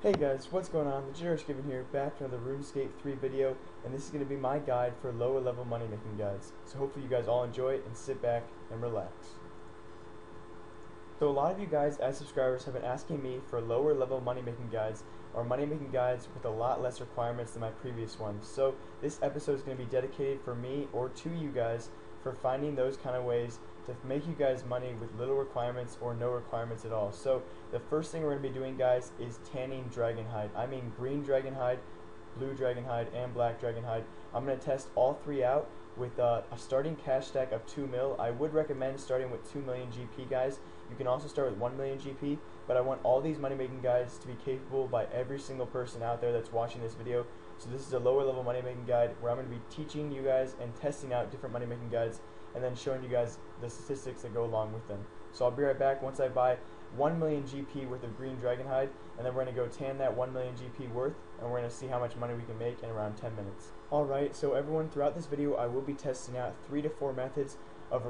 Hey guys, what's going on? The Jagex Ltd here, back for another Runescape 3 video, and this is going to be my guide for lower level money making guides. So hopefully you guys all enjoy it and sit back and relax. So a lot of you guys as subscribers have been asking me for lower level money making guides or money making guides with a lot less requirements than my previous ones. So this episode is going to be dedicated for me or to you guys for finding those kind of ways to make you guys money with little requirements or no requirements at all. So the first thing we're going to be doing, guys, is tanning dragon hide. I mean green dragon hide, blue dragon hide, and black dragon hide. I'm going to test all three out with a starting cash stack of 2 mil. I would recommend starting with 2 million GP, guys. You can also start with 1 million GP, but I want all these money making guides to be capable by every single person out there that's watching this video. So this is a lower level money making guide where I'm going to be teaching you guys and testing out different money making guides and then showing you guys the statistics that go along with them. So I'll be right back once I buy 1 million GP worth of green dragon hide, and then we're going to go tan that 1 million GP worth, and we're going to see how much money we can make in around 10 minutes. Alright, so everyone, throughout this video I will be testing out 3 to 4 methods of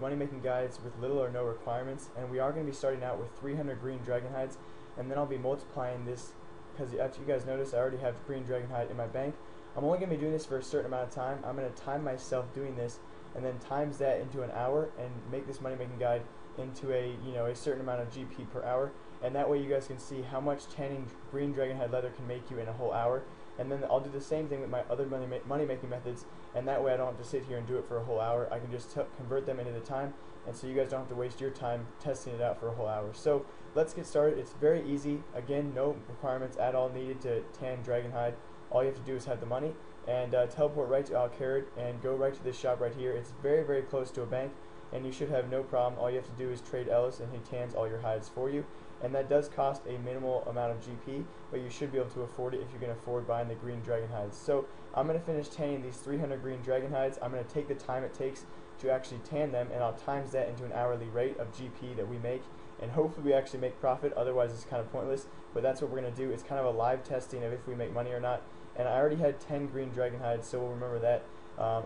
money making guides with little or no requirements, and we are going to be starting out with 300 green dragon hides, and then I'll be multiplying this, because after you guys notice I already have green dragon hide in my bank. I'm only going to be doing this for a certain amount of time. I'm going to time myself doing this and then times that into an hour and make this money making guide into a certain amount of GP per hour, and that way you guys can see how much tanning green dragon hide leather can make you in a whole hour. And then I'll do the same thing with my other money making methods, and that way I don't have to sit here and do it for a whole hour. I can just convert them into the time, and so you guys don't have to waste your time testing it out for a whole hour. So let's get started. It's very easy. Again, no requirements at all needed to tan dragon hide. All you have to do is have the money and teleport right to Al-Kharid and go right to this shop right here. It's very, very close to a bank, and you should have no problem. All you have to do is trade Ellis, and he tans all your hides for you. And that does cost a minimal amount of GP, but you should be able to afford it if you can afford buying the green dragon hides. So I'm going to finish tanning these 300 green dragon hides. I'm going to take the time it takes to actually tan them, and I'll times that into an hourly rate of GP that we make, and hopefully we actually make profit. Otherwise it's kind of pointless, but that's what we're going to do. It's kind of a live testing of if we make money or not. And I already had 10 green dragon hides, so we'll remember that.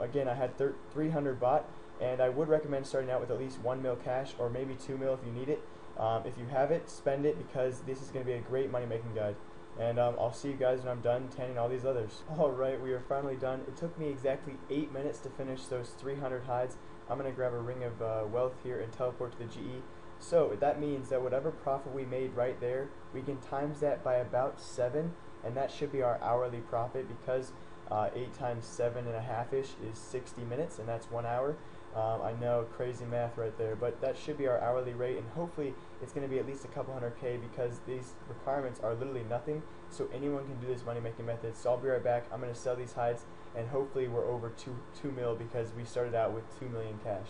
Again, I had 300 bought, and I would recommend starting out with at least 1 mil cash, or maybe 2 mil if you need it. If you have it, spend it, because this is going to be a great money making guide. And I'll see you guys when I'm done tanning all these others. Alright, we are finally done. It took me exactly 8 minutes to finish those 300 hides. I'm going to grab a ring of wealth here and teleport to the GE. So that means that whatever profit we made right there, we can times that by about 7, and that should be our hourly profit, because 8 times 7.5-ish is 60 minutes, and that's 1 hour. I know, crazy math right there, but that should be our hourly rate, and hopefully it's going to be at least a couple $100K, because these requirements are literally nothing, so anyone can do this money making method. So I'll be right back. I'm going to sell these hides, and hopefully we're over 2 mil, because we started out with 2 million cash.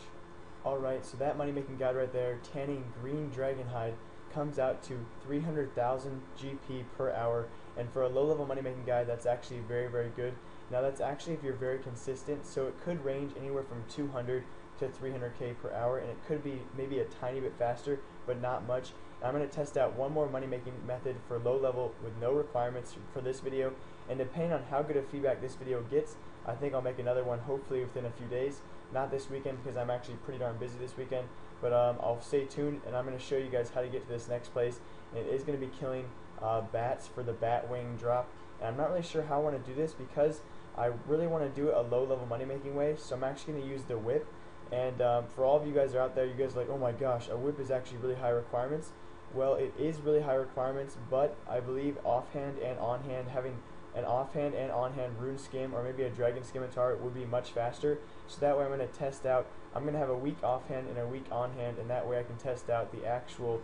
Alright, so that money making guide right there, tanning green dragon hide, comes out to 300,000 GP per hour, and for a low level money making guide, that's actually very, very good. Now that's actually if you're very consistent, so it could range anywhere from 200 to 300K per hour, and it could be maybe a tiny bit faster, but not much. I'm going to test out one more money making method for low level with no requirements for this video, and depending on how good of feedback this video gets, I think I'll make another one hopefully within a few days. Not this weekend, because I'm actually pretty darn busy this weekend, but I'll stay tuned, and I'm going to show you guys how to get to this next place. And it is going to be killing bats for the bat wing drop, and I'm not really sure how I want to do this, because I really want to do it a low level money making way. So I'm actually going to use the whip, and for all of you guys out there, you guys are like, oh my gosh, a whip is actually really high requirements. Well, it is really high requirements, but I believe offhand and on hand, having an offhand and on-hand rune skim, or maybe a dragon scimitar, would be much faster. So that way I'm going to test out, I'm going to have a weak offhand and a weak on-hand, and that way I can test out the actual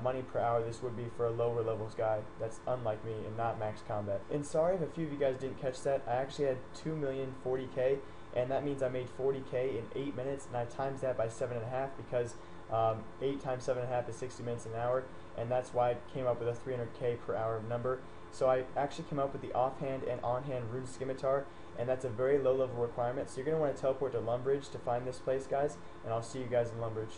money per hour this would be for a lower levels guy that's unlike me and not max combat. And sorry if a few of you guys didn't catch that, I actually had 2,040,000, and that means I made 40K in 8 minutes, and I times that by 7.5, because 8 times 7.5 is 60 minutes an hour, and that's why I came up with a 300K per hour number. So I actually came up with the offhand and on-hand rune scimitar, and that's a very low level requirement. So you're going to want to teleport to Lumbridge to find this place, guys, and I'll see you guys in Lumbridge.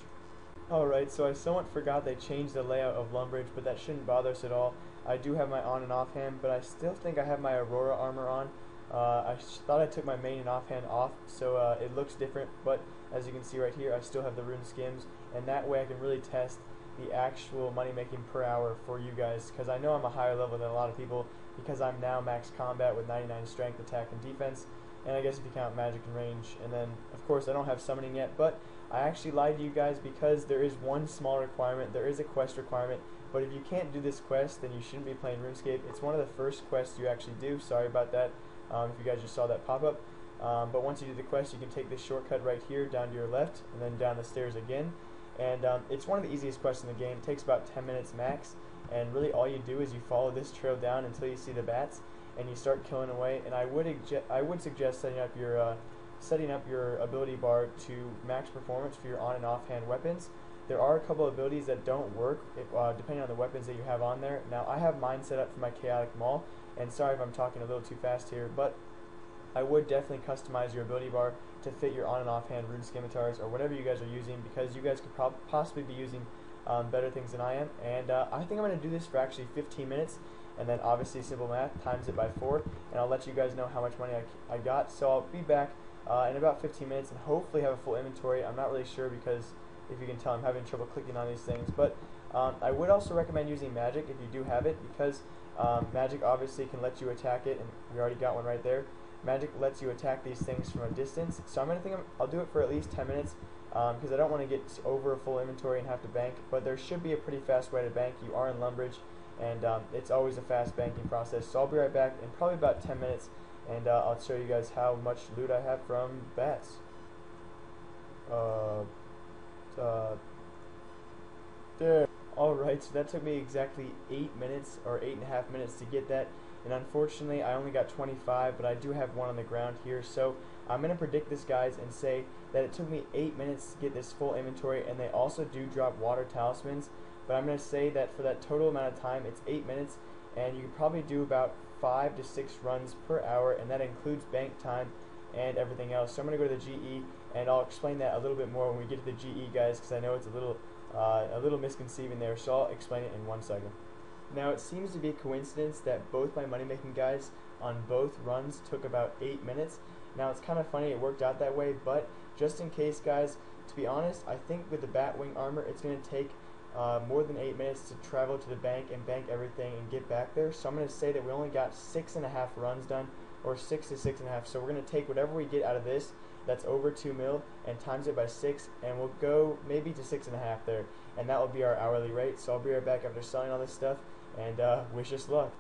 Alright, so I somewhat forgot they changed the layout of Lumbridge, but that shouldn't bother us at all. I do have my on and offhand, but I still think I have my Aurora armor on. I thought I took my main and offhand off, so it looks different, but as you can see right here, I still have the rune skims, and that way I can really test the actual money making per hour for you guys, because I know I'm a higher level than a lot of people, because I'm now max combat with 99 strength, attack, and defense, and I guess if you count magic and range. And then of course I don't have summoning yet, but I actually lied to you guys because there is one small requirement. There is a quest requirement, but if you can't do this quest, then you shouldn't be playing RuneScape. It's one of the first quests you actually do. Sorry about that, if you guys just saw that pop up. But once you do the quest, you can take this shortcut right here down to your left, and then down the stairs again. And it's one of the easiest quests in the game. It takes about 10 minutes max, and really all you do is you follow this trail down until you see the bats, and you start killing away. And I would suggest setting up your ability bar to max performance for your on and off hand weapons. There are a couple of abilities that don't work depending on the weapons that you have on there. Now I have mine set up for my chaotic maul, and sorry if I'm talking a little too fast here, but I would definitely customize your ability bar to fit your on and off hand rune scimitars or whatever you guys are using, because you guys could possibly be using better things than I am. And I think I'm going to do this for actually 15 minutes, and then obviously simple math times it by 4, and I'll let you guys know how much money I got. So I'll be back in about 15 minutes and hopefully have a full inventory. I'm not really sure, because if you can tell, I'm having trouble clicking on these things. But I would also recommend using magic if you do have it, because magic obviously can let you attack it, and we already got one right there. Magic lets you attack these things from a distance, so I'll do it for at least 10 minutes, because I don't want to get over a full inventory and have to bank. But there should be a pretty fast way to bank. You are in Lumbridge, and it's always a fast banking process. So I'll be right back in probably about 10 minutes, and I'll show you guys how much loot I have from bats. There. Alright, so that took me exactly 8 minutes, or 8.5 minutes to get that, and unfortunately I only got 25, but I do have one on the ground here. So I'm going to predict this, guys, and say that it took me 8 minutes to get this full inventory, and they also do drop water talismans, but I'm going to say that for that total amount of time, it's 8 minutes, and you can probably do about 5 to 6 runs per hour, and that includes bank time and everything else. So I'm going to go to the GE, and I'll explain that a little bit more when we get to the GE, guys, because I know it's a little misconceiving there, so I'll explain it in 1 second. Now, it seems to be a coincidence that both my money making guides on both runs took about 8 minutes. Now, it's kind of funny it worked out that way, but just in case, guys, to be honest, I think with the Batwing armor, it's going to take more than 8 minutes to travel to the bank and bank everything and get back there. So I'm going to say that we only got 6.5 runs done, or 6 to 6.5. So we're going to take whatever we get out of this that's over 2 mil and times it by 6, and we'll go maybe to 6.5 there, and that will be our hourly rate. So I'll be right back after selling all this stuff, and wish us luck.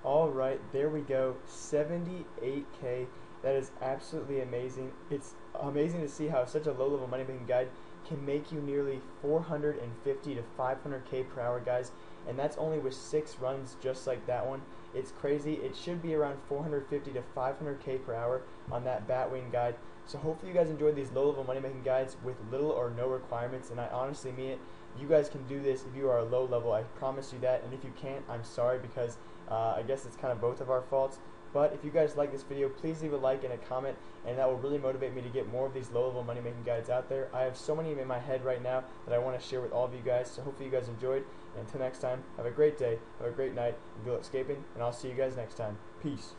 Alright, there we go, 78k. That is absolutely amazing. It's amazing to see how such a low level money making guide can make you nearly 450 to 500k per hour, guys, and that's only with 6 runs just like that one. It's crazy. It should be around 450 to 500k per hour on that Batwing guide. So hopefully you guys enjoyed these low level money making guides with little or no requirements, and I honestly mean it. You guys can do this if you are a low level, I promise you that, and if you can't, I'm sorry, because I guess it's kind of both of our faults. But if you guys like this video, please leave a like and a comment, and that will really motivate me to get more of these low level money making guides out there. I have so many in my head right now that I want to share with all of you guys, so hopefully you guys enjoyed, and until next time, have a great day, have a great night, and go escaping, and I'll see you guys next time. Peace.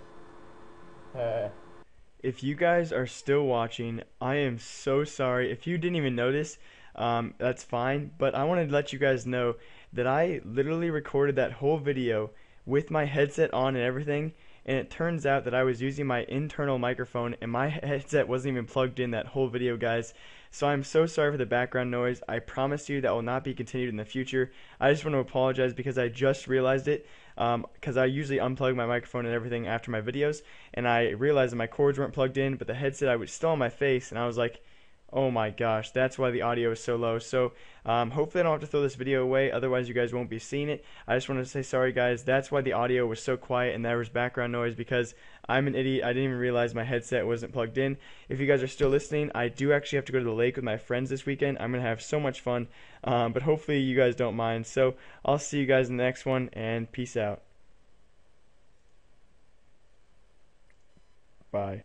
If you guys are still watching, I am so sorry. If you didn't even notice, that's fine, but I wanted to let you guys know that I literally recorded that whole video with my headset on and everything, and it turns out that I was using my internal microphone and my headset wasn't even plugged in that whole video, guys. So I'm so sorry for the background noise. I promise you that will not be continued in the future. I just want to apologize because I just realized it, because I usually unplug my microphone and everything after my videos, and I realized that my cords weren't plugged in, but the headset I was still on my face, and I was like, oh my gosh, that's why the audio is so low. So hopefully I don't have to throw this video away, otherwise you guys won't be seeing it. I just wanted to say sorry, guys. That's why the audio was so quiet and there was background noise, because I'm an idiot. I didn't even realize my headset wasn't plugged in. If you guys are still listening, I do actually have to go to the lake with my friends this weekend. I'm going to have so much fun, but hopefully you guys don't mind. So I'll see you guys in the next one, and peace out. Bye.